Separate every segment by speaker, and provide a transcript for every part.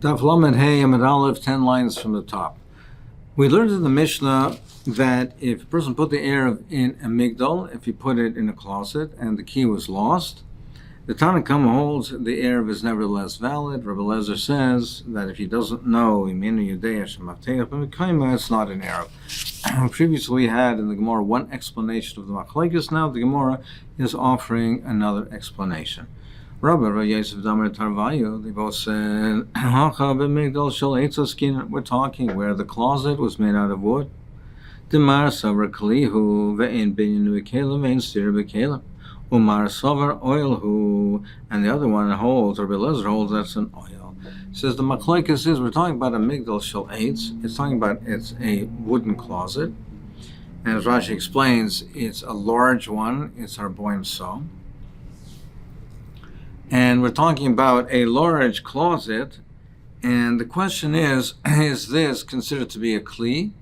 Speaker 1: Daf Lamed Hey Amud Aleph, 10 lines from the top. We learned in the Mishnah that if a person put the Eruv in a migdal, if he put it in a closet and the key was lost, the Tanna Kama holds the Eruv is nevertheless valid. Rabbi Lezer says that if he doesn't know, it's not an Eruv. Previously we had in the Gemara one explanation of the Machlekes. Now the Gemara is offering another explanation. Rabbi Yosef Damer Tarvayu, they both said, we're talking where the closet was made out of wood. Umar Savar oil who, and the other one holds, Rabbi Lezer holds that's an oil. Says the Machlekes is we're talking about a migdal shel eitz. It's talking about it's a wooden closet, and as Rashi explains, it's a large one. It's our boim saw. And we're talking about a large closet, and the question is this considered to be a kli,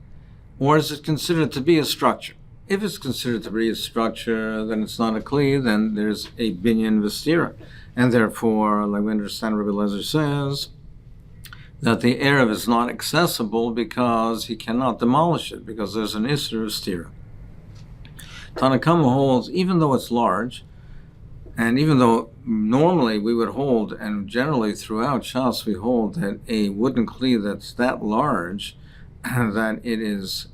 Speaker 1: or is it considered to be a structure? If it's considered to be a structure, then it's not a kli, then there's a binyan v'stira. And therefore, like we understand, Rabbi Lezer says that the Eruv is not accessible because he cannot demolish it, because there's an isser of stira. Tanna Kama holds, even though it's large, and even though normally we would hold, and generally throughout Shas we hold that a wooden kli that's that large, that it is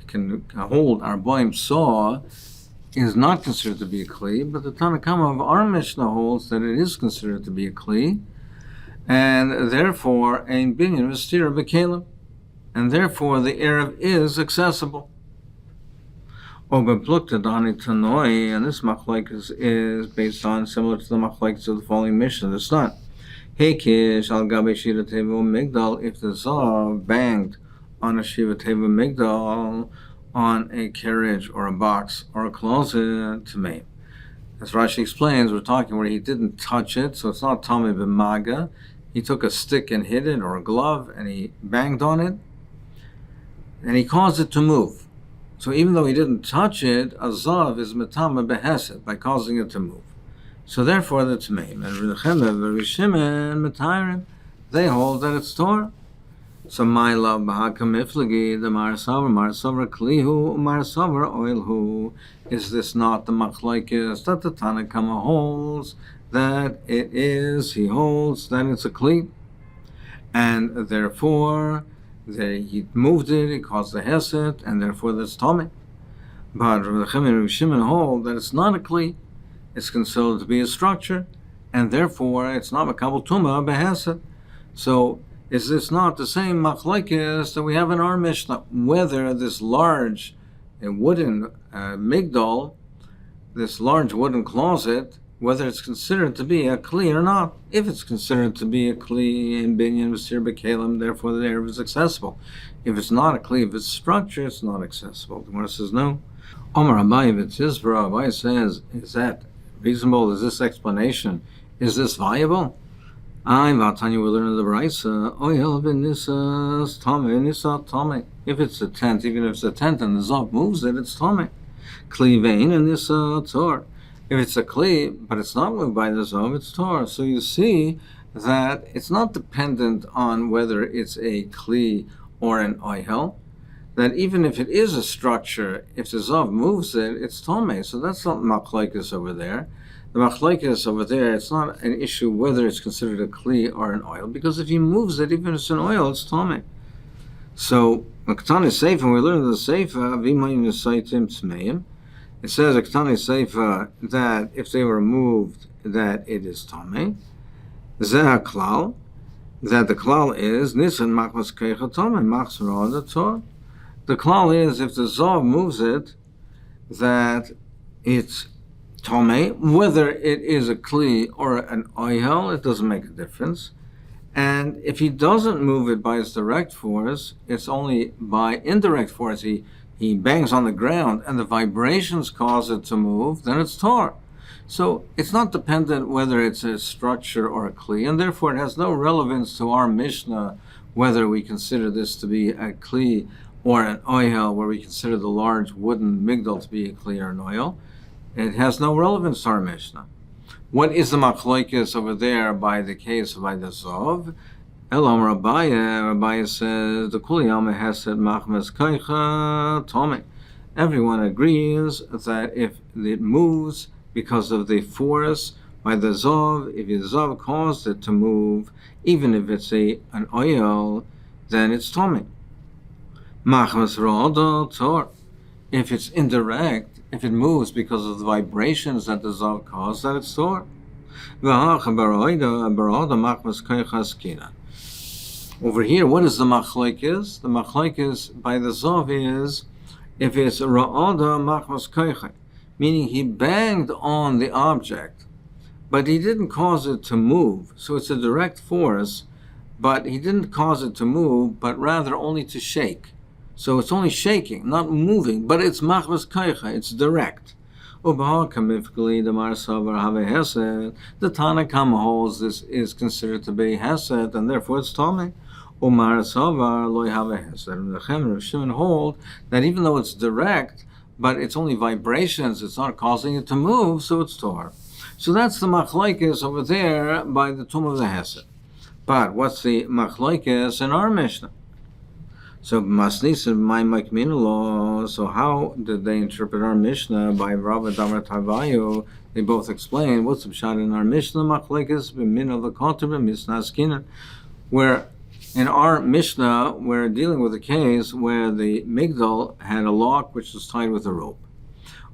Speaker 1: can hold our boim saw, is not considered to be a kli, but the Tanna Kama of our Mishnah holds that it is considered to be a kli, and therefore ein binyan v'stira b'kelim, and therefore the Eruv is accessible. And this machlekes is based on similar to the machlekes of the following Mishnah. It's not Heikish al gabe shira teva migdal, if the zav banged on a shiva teva migdal, on a carriage or a box or a closet to me. As Rashi explains, we're talking where he didn't touch it, so it's not tamei b'maga. He took a stick and hit it, or a glove, and he banged on it, and he caused it to move. So even though he didn't touch it, a zav is metama behesed, by causing it to move. So therefore that's meim. And Rabbi Shimon Matayrim, they hold that it's Torah. So my love b'hakam iflagi, the marasavar klihu, marasavar oilhu. Is this not the machlekes that the Tanna Kama holds that it is? He holds that it's a kli, and therefore he moved it, he caused the hesed, and therefore that's Tomei. But Rabbi Shimon hold that it's not a kli, it's considered to be a structure, and therefore it's not makabel tuma behesed. So is this not the same machlekes that we have in our Mishnah, whether this large wooden migdal, this large wooden closet, whether it's considered to be a kli or not? If it's considered to be a kli in binyan v'sir b'kelim, therefore the Eruv is accessible. If it's not a kli, if it's structure, it's not accessible. The Gemara says no. Omar Abaye, if it's his v'ra, Abaye says, is that reasonable? Is this explanation? Is this viable? I'm Vatanya, we learn in the Braisa, oyel v'nisas tamei, nisat tamei. If it's a tent, even if it's a tent and the zav moves it, it's tamei. Kli vein and nisat tor. If it's a kli, but it's not moved by the zav, it's Torah. So you see that it's not dependent on whether it's a kli or an oihel, that even if it is a structure, if the zav moves it, it's tomei. So that's not machlekes over there. The machlekes over there, it's not an issue whether it's considered a kli or an oil, because if he moves it, even if it's an oil, it's tomei. So, Ketana Seifa, we learn in the Seifa, v'mayim yisaitim tmeim. It says, Ketana Seifa, that if they were moved, that it is Tomei. Zeh HaKlal, that the Klal is, Nisan machmas keicha Tomei, machs ra'ad Torah. The Klal is, if the Zav moves it, that it's Tomei, whether it is a Kli or an Oyhel, it doesn't make a difference. And if he doesn't move it by its direct force, it's only by indirect force. He bangs on the ground and the vibrations cause it to move, then it's Torah. So it's not dependent whether it's a structure or a kli, and therefore it has no relevance to our Mishnah whether we consider this to be a kli or an oihel, where we consider the large wooden migdal to be a kli or an oil. It has no relevance to our Mishnah. What is the machlokes over there by the case by the Zov? Elam Rabaya says the Kuli Yomi Masechet Machmas Kaicha Tome. Everyone agrees that if it moves because of the force by the Zov, if the Zov caused it to move, even if it's an oil, then it's Tome. Machmas Ro'odo Tor. If it's indirect, if it moves because of the vibrations that the Zov caused, then it's Tor. Over here, what is the machlokes? The machlokes by the Zov is if it's ra'ada machmas koicha, meaning he banged on the object, but he didn't cause it to move. So it's a direct force, but he didn't cause it to move, but rather only to shake. So it's only shaking, not moving, but it's machmas koicha, it's direct. The Tanna Kama holds this is considered to be Hesed, and therefore it's Tomei. The Shimon hold that even though it's direct, but it's only vibrations, it's not causing it to move, so it's Tor. So that's the machlokes over there by the tomb of the Hesed. But what's the machlokes in our Mishnah? So so how did they interpret our Mishnah by Rabba Damar Tarvayu? They both explain what's the shot in our Mishnah machlokes b'min of the koter b'misna skinan, where in our Mishnah we're dealing with a case where the migdal had a lock which was tied with a rope.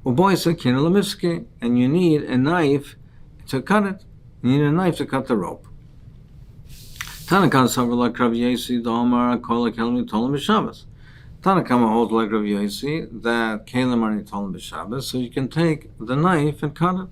Speaker 1: And you need a knife to cut it. You need a knife to cut the rope. Tanakama holds like Rav Yosi that kelim are nitolim b'Shabbos, so you can take the knife and cut it.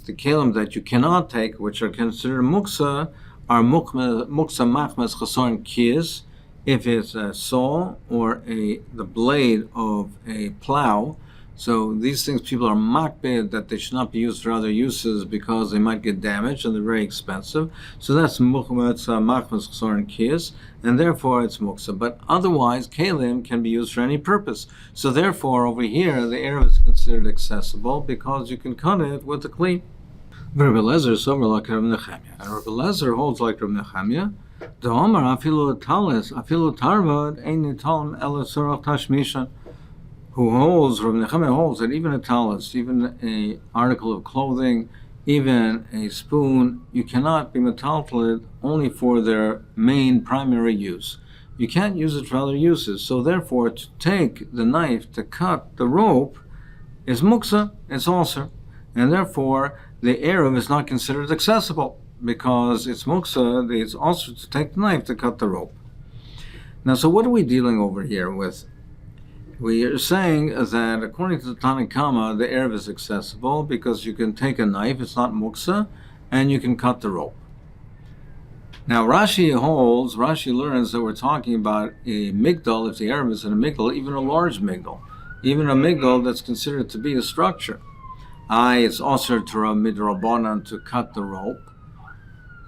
Speaker 1: The kelim that you cannot take, which are considered muksa, are muksa machmas chasorin kiyas, if it's a saw or the blade of a plow. So these things people are makbid that they should not be used for other uses because they might get damaged and they're very expensive. So that's machmas chasorin kiyas, and therefore it's muksa. But otherwise, kelim can be used for any purpose. So therefore, over here, the erev is considered accessible because you can cut it with a kli. Rabbi Lezer is over like Rav Nechemia, and Rabbi Lezer holds like Rav Nechemia. The Omar afilu talis afilu tarvad ein nitalm ela sorach tashmishan. Who holds, Rav Nechemia holds that even a talis, even an article of clothing, even a spoon, you cannot be metaltaled only for their main primary use. You can't use it for other uses. So therefore, to take the knife to cut the rope is muksa, it's also, and therefore the erev is not considered accessible because it's muksa, it's also to take the knife to cut the rope. Now, so what are we dealing over here with? We are saying that according to the Tanakama, the erev is accessible because you can take a knife, it's not muksa, and you can cut the rope. Now Rashi learns that we're talking about a migdal, if the erev is in a migdal, even a large migdal, even a migdal that's considered to be a structure. It's also Torah midrabanan to cut the rope.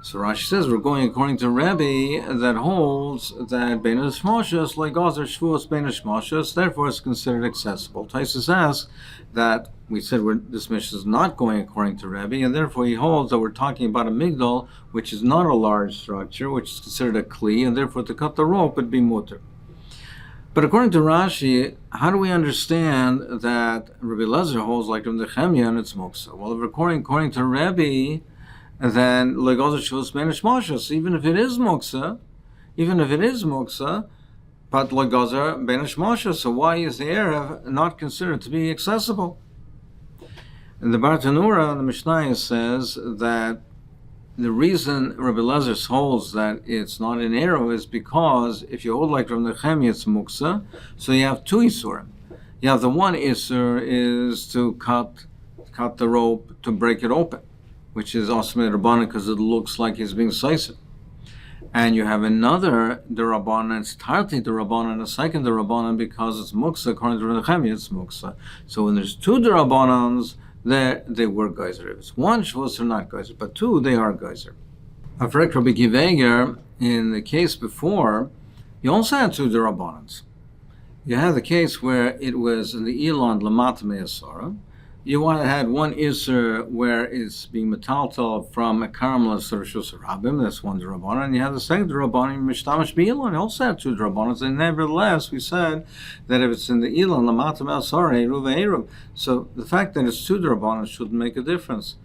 Speaker 1: So Rashi says we're going according to Rebbe that holds that Beinas Shmoshas like Gazer Shvuos Beinas Shmoshas, therefore it's considered accessible. Taisus asks that we said this mission is not going according to Rebbe, and therefore he holds that we're talking about a migdal, which is not a large structure, which is considered a kli, and therefore to cut the rope would be mutter. But according to Rashi, how do we understand that Rabbi Lezer holds like Rav Nechemia and it's muksa? Well, if we're according to Rebbe, then legozer shvus benish mashas, even if it is muksa, but legozer benish mashas, so why is the erev not considered to be accessible? And the Bartanura, the Mishnah says that the reason Rabbi Lezer holds that it's not an erev is because if you hold like Rav Nechemia, it's muksa, so you have two isurim. You have the one isur is to cut the rope to break it open, which is Osmei Rabbanan because it looks like he's being seisir. And you have another Derabanan, it's Tarti Derabanan, a second Derabanan because it's Muksa, according to Nechemia, it's Muksa. So when there's two Derabanans, they were geyser. If it's one Shvus, they're not geyser, but two, they are geyser. Afrek Rabbi Kiveger, in the case before, you also had two Derabanans. You had the case where it was in the Elon Lamata Me'asara, you want to have one Isser where it's being metaltal from a Carmelist or Rishus Rabim, that's one Drabonon, and you have the second Drabonon, Mishtamash B'Ilon, also had two Drabonos, and nevertheless, we said that if it's in the Ilon, Lamatam El Sar, Eruv Eruv, so the fact that it's two Drabonos shouldn't make a difference.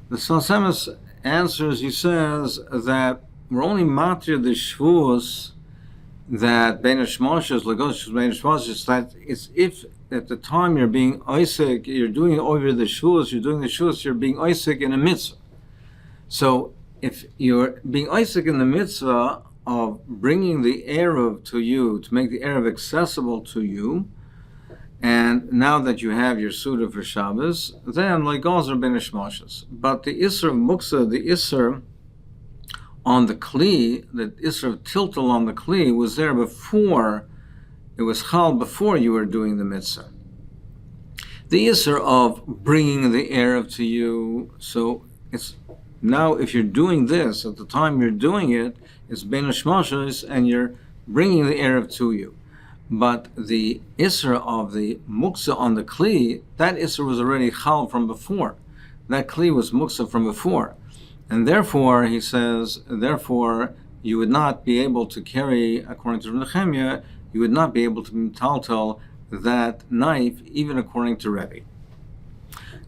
Speaker 1: The Salsemis answers, he says that we're only matir the Shvus that Bein HaShmoshes, Lagos Bein HaShmoshes, that it's if at the time you're being Isaac, you're doing over the Shvus, you're being Isaac in a mitzvah. So if you're being Isaac in the mitzvah of bringing the Eruv to you, to make the Eruv accessible to you, and now that you have your Suda for Shabbos, then like Gazer Ben Ishmoshes. But the Isser of Muksa, the Isser on the Kli, the Isser of Tiltal on the Kli was there before, it was Chal before you were doing the Mitzvah. The Isser of bringing the Eruv to you, so it's now if you're doing this, at the time you're doing it, it's Ben Ishmoshes and you're bringing the Eruv to you. But the Isra of the Muksa on the Kli, that Isra was already Chal from before. That Kli was Muksa from before. And therefore, he says, therefore, you would not be able to carry, according to Nehemiah, you would not be able to metaltal that knife, even according to Rebbe.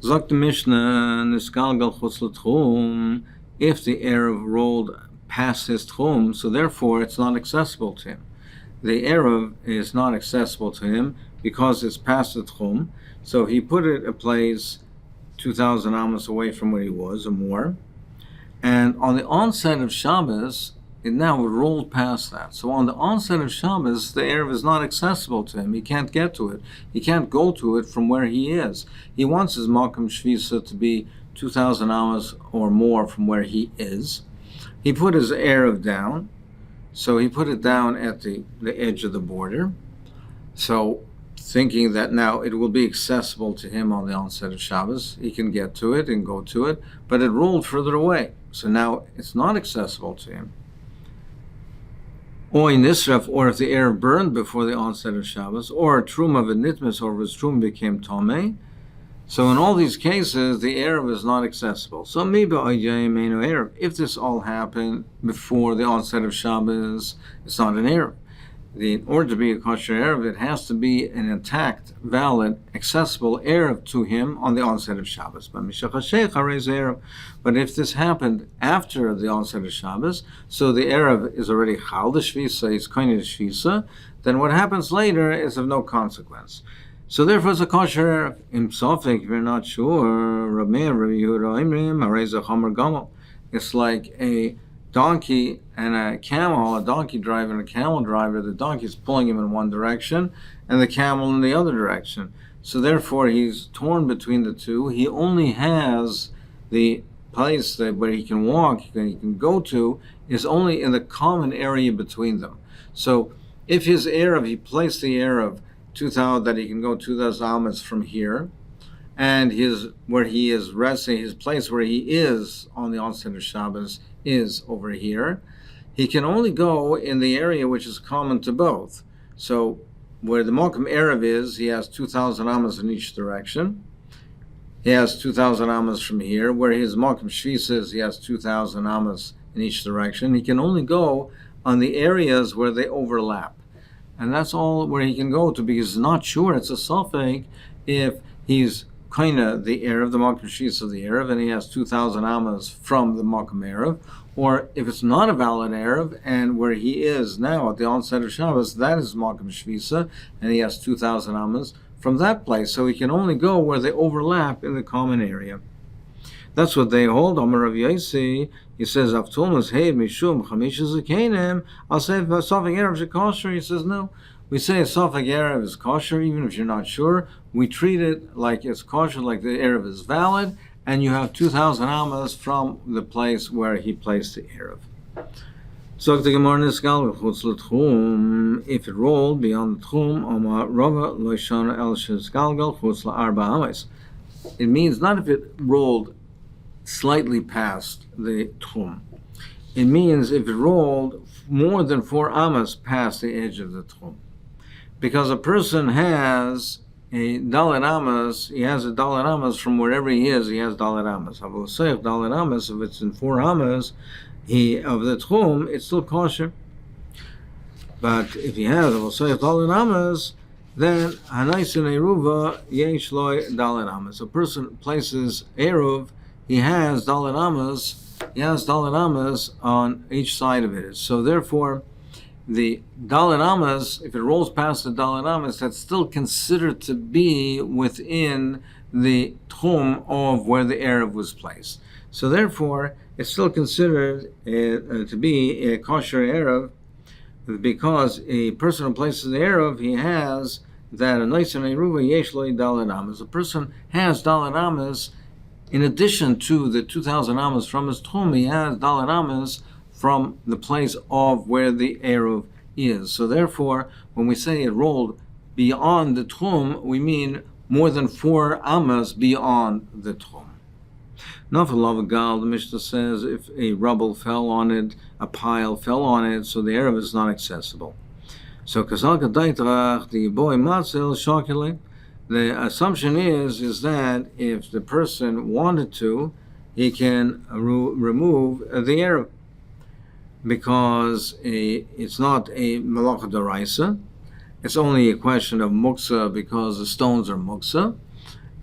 Speaker 1: Zok the Mishnah, Nisgalgal Chutz L'Tchum, if the Eruv rolled past his Tchum, so therefore it's not accessible to him. The Eruv is not accessible to him because it's past the Tchum. So he put it a place 2,000 amos away from where he was, or more. And on the onset of Shabbos, it now rolled past that. So on the onset of Shabbos, the Eruv is not accessible to him. He can't get to it. He can't go to it from where he is. He wants his Malkam Shvisa to be 2,000 amos or more from where he is. He put his Eruv down. So he put it down at the edge of the border. So thinking that now it will be accessible to him on the onset of Shabbos, he can get to it and go to it, but it rolled further away. So now it's not accessible to him. Or in Nisraf, or if the Eruv burned before the onset of Shabbos, or a Trum of a Nitmis, or if his Trum became Tomei. So in all these cases, the Eruv is not accessible. So maybe Eruv. If this all happened before the onset of Shabbos, it's not an Eruv. In order to be a kosher Eruv, it has to be an intact, valid, accessible Eruv to him on the onset of Shabbos. But if this happened after the onset of Shabbos, so the Eruv is already Chal the Shvisa, he's kind of the Shvisa, then what happens later is of no consequence. So therefore, it's a kosher in Sofik, if you're not sure. It's like a donkey and a camel, a donkey driver and a camel driver. The donkey is pulling him in one direction, and the camel in the other direction. So therefore, he's torn between the two. He only has the place where he can walk, he can go to, is only in the common area between them. So if his Eruv, he placed the Eruv 2,000, that he can go 2,000 almas from here, and where he is resting, his place where he is on the onset of Shabbos is over here. He can only go in the area which is common to both. So where the Mokum Eruv is, he has 2,000 amas in each direction. He has 2,000 amas from here. Where his Mokum Shvis is, he has 2,000 amas in each direction. He can only go on the areas where they overlap. And that's all where he can go to, because he's not sure, it's a suffix, if he's kind of the Eruv, the Mokum Shvis of the Eruv, and he has 2,000 amas from the Mokum Eruv, or if it's not a valid Eruv, and where he is now at the onset of Shabbos, that is Mokum Shvisa, and he has 2,000 amas from that place. So he can only go where they overlap in the common area. That's what they hold. Amar Rav Yosi, he says, Avtulmas heid mishum chamisha zakenim. I'll say if a Sofik Eruv is kosher. He says, no. We say a Sofik Eruv is kosher, even if you're not sure. We treat it like it's kosher, like the Eruv is valid, and you have 2,000 amas from the place where he placed the Eruv. So the Gemara Nisgal v'chutz l'tchum, if it rolled beyond the tchum, Amar Rava lo shana el shesgalgal chutz la'arba amas. It means not if it rolled slightly past the tchum. It means if it rolled more than 4 amas past the edge of the tchum. Because a person has a dalet amas, he has a dalet amas from wherever he is, he has dalet amas. Dalet amas, if it's in 4 amas, of the tchum, it's still kosher. But if he has dalet amas, then hanaisin eruva yesh loy dalet amas. A person places eruv, he has dalet amas on each side of it. So therefore, the dalet amas, if it rolls past the dalet amas, that's still considered to be within the tchum of where the eruv was placed. So therefore, it's still considered to be a kosher eruv, because a person who places the eruv, he has that a nice and eruva yesh lo dalet amas. A person has dalet amas in addition to the 2,000 amas from his tchum. He has dalet amas from the place of where the eruv is. So therefore, when we say it rolled beyond the tchum, we mean more than 4 amas beyond the tchum. Nafalav the Mishnah says, if a rubble fell on it, a pile fell on it, so the eruv is not accessible. So the assumption is that if the person wanted to, he can remove the eruv, because it's not a malacha d'oraisa. It's only a question of muksa, because the stones are muksa,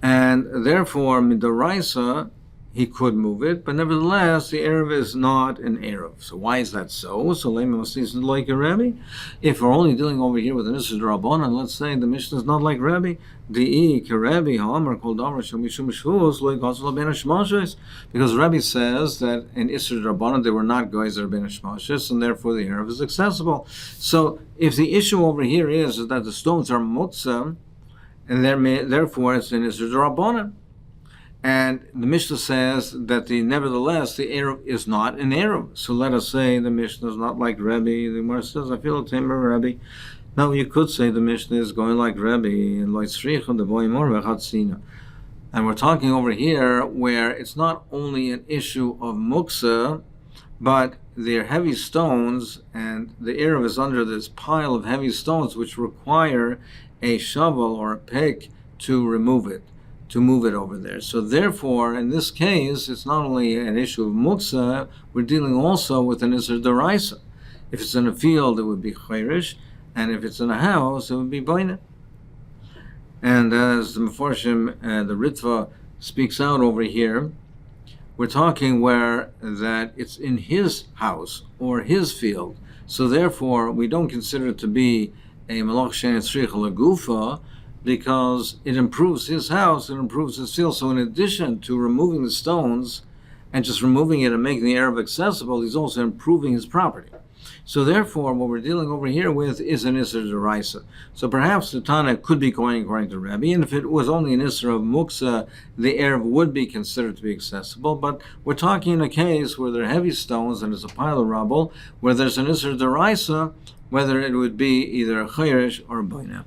Speaker 1: and therefore midoraisa he could move it, but nevertheless the eruv is not an eruv. So why is that so? So like a Rebbe. If we're only dealing over here with an Isser Rabbanan, let's say the Mishnah is not like Rebbe. Because Rebbe says that in Isser Rabbanan they were not Geyser ben Hashmashis, and therefore the eruv is accessible. So if the issue over here is that the stones are muktzah, and therefore it's an Isser Rabbanan, and the Mishnah says that nevertheless the eruv is not an eruv. So let us say the Mishnah is not like Rebbe. The Gemara says, I feel a timber Rebbe. Now you could say the Mishnah is going like Rebbe, and we're talking over here where it's not only an issue of muksa, but they're heavy stones, and the eruv is under this pile of heavy stones which require a shovel or a pick to remove it over there. So therefore, in this case, it's not only an issue of muksa, we're dealing also with an Isser d'oraisa. If it's in a field, it would be chayrish, and if it's in a house, it would be boina. And as the Mefarshim, the Ritva speaks out over here, we're talking where that it's in his house or his field. So therefore, we don't consider it to be a malach she'en tzricha legufa, because it improves his house, it improves his field. So in addition to removing the stones and just removing it and making the eruv accessible, he's also improving his property. So therefore, what we're dealing over here with is an Isser d'oraisa. So perhaps the Tana could be going according to Rebbe, and if it was only an Isser of muksa, the eruv would be considered to be accessible. But we're talking in a case where there are heavy stones and there's a pile of rubble, where there's an Isser d'oraisa, whether it would be either a chayrish or a boina.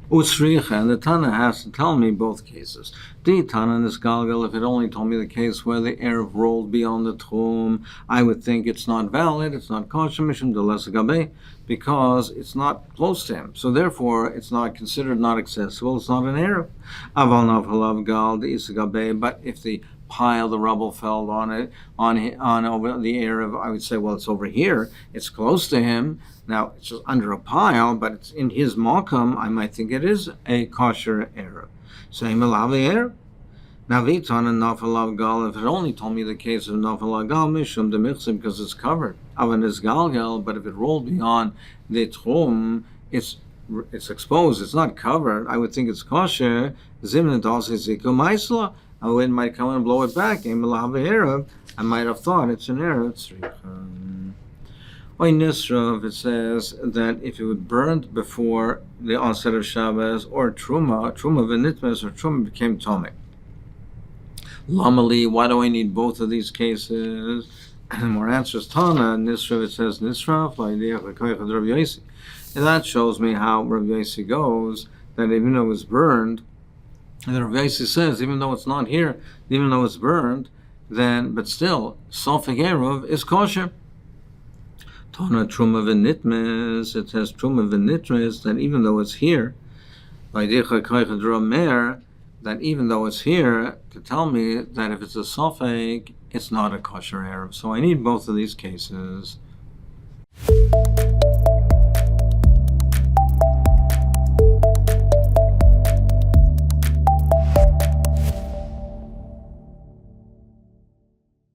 Speaker 1: Usricha, and the Tana has to tell me both cases. The Tana in this galgal, if it only told me the case where the eruv rolled beyond the tchum, I would think it's not valid, it's not kosher mishum de lesagabe, because it's not close to him. So therefore, it's not considered not accessible, it's not an eruv. Aval nav halav gal de isagabe, but if the pile, the rubble fell on it, on over the eruv, I would say, well, it's over here, it's close to him. Now, it's just under a pile, but it's in his makam, I might think it is a kosher eruv. Same alav eruv. Now, vitan and nafalav gal, if it only told me the case of nafalav gal, mishum de michsim, because it's covered. Avan is galgal, but if it rolled beyond the tchum, it's exposed, it's not covered. I would think it's kosher. Zimnet also ziku maisla. A wind might come and blow it back. I might have thought it's an eruv. By Nisra, it says that if it was burned before the onset of Shabbos, or Truma v'nitmes, or Truma became Tomei. Lamali, why do I need both of these cases? And more answers, Tana, Nisra, it says Nisra, and that shows me how Rav Yossi goes, that even though it was burned, and Rav Yossi says, even though it's not here, even though it's burned, then, but still, Sofik Eruv is kosher. Tana Truma v'nitmes, it says Truma v'nitmes, that even though it's here, that even though it's here, to tell me that if it's a suffix, it's not a kosher Eruv. So I need both of these cases.